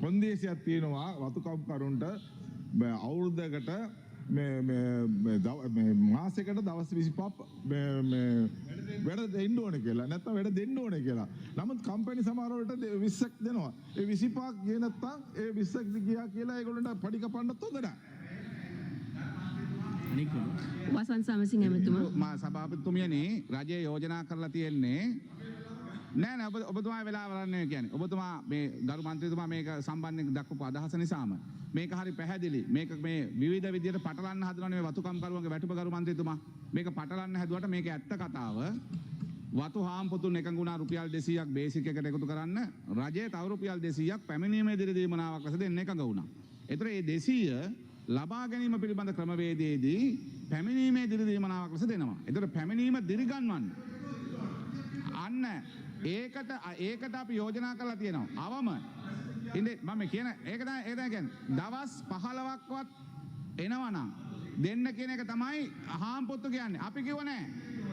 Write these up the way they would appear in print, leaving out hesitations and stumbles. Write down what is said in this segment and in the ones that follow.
කොන්දේසියක් තියෙනවා වතුකම්කරුන්ට අවුරුද්දකට මාසයකට දවස් 25 වැඩ දෙන්න ඕනේ කියලා. නැත්නම් වැඩ දෙන්න ඕනේ කියලා. නමුත් කම්පැනි සමහර වලට 20ක් දෙනවා. ඒ 25ක් ගියේ නැත්නම් ඒ 20ක් ගියා කියලා ඒගොල්ලන්ට පඩි කපන්නත් හොඳ නැහැ. වසන්ත සමසිංහ ඇමතුමා මා සභාපතිතුමියනි රජය යෝජනා කරලා තියෙන්නේ නෑ ඔබතුමා වෙලා වරන්නේ කියන්නේ ඔබතුමා මේ ගරු මන්ත්‍රීතුමා මේක සම්බන්ධයෙන් දක්වපු අදහස නිසාම මේක හරි පැහැදිලි මේක මේ විවිධ විදියට පටලන්න හදනවනේ මේ වතුකම් කරුවන්ගේ වැටුප ගරු මන්ත්‍රීතුමා මේක පටලන්න හැදුවට මේක ඇත්ත කතාව වතු හාම්පොතුන් එකඟුණා රුපියල් 200ක් බේසික් එකට එකතු කරන්න රජය තව රුපියල් 200ක් පැමිණීමේ දිරිදීමනාවක් ලෙස දෙන්න එකඟ වුණා. ඒතර මේ 200 ලබා ගැනීම පිළිබඳ ක්‍රමවේදයේදී පැමිණීමේ දිරිදීමනාවක් ලෙස දෙනවා. ඒතර පැමිණීම දිරිගන්වන්න අන්න ඒකට අපි යෝජනා කරලා තියෙනවා. අවම ඉන්නේ මම කියන ඒක තමයි කියන්නේ දවස් 15ක්වත් එනවනම් දෙන්න කියන එක තමයි හාම්පොත්තු කියන්නේ. අපි කිව්ව නෑ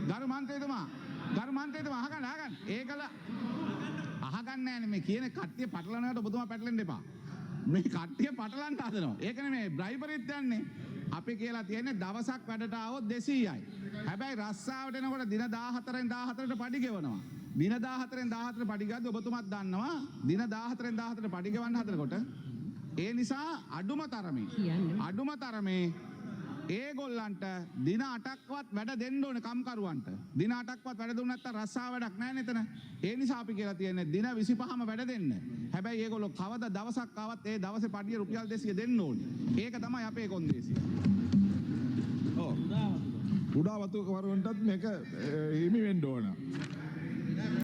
ගරු මන්ත්‍රීතුමා අහගන්න ඒකල අහගන්න නෑනේ මේ කියන කට්ටිය පටලනකට ඔබතුමා පැටලෙන්න එපා. මේ කට්ටිය පටලන්න හදනවා. ඒක නෙමෙයි බ්‍රයිබරිත් යන්නේ. අපි කියලා තියෙන්නේ දවසක් වැඩට ආවොත් 200යි. හැබැයි රස්සාවට එනකොට දින 14න් 14ට පඩි ගෙවනවා. දින 14න් 14ට පඩි ගද්දි ඔබතුමත් දන්නවා දින 14න් 14ට පඩි ගෙවන්න හදනකොට ඒ නිසා අඩුම තරමේ ඒගොල්ලන්ට දින 8ක්වත් වැඩ දෙන්න ඕනේ කම්කරුවන්ට. දින 8ක්වත් වැඩ දුන්න නැත්නම් රස්සා වැඩක් නැහැ නේතන. ඒ නිසා අපි කියලා තියෙන්නේ දින 25ම වැඩ දෙන්න. හැබැයි ඒගොල්ලෝ කවදා දවසක් ආවත් ඒ දවසේ පඩිය රුපියල් 200 දෙන්න ඕනේ. ඒක තමයි අපේ කොන්දේසිය. කුඩා වතු කරුවන්ටත් මේක හිමි වෙන්න ඕන.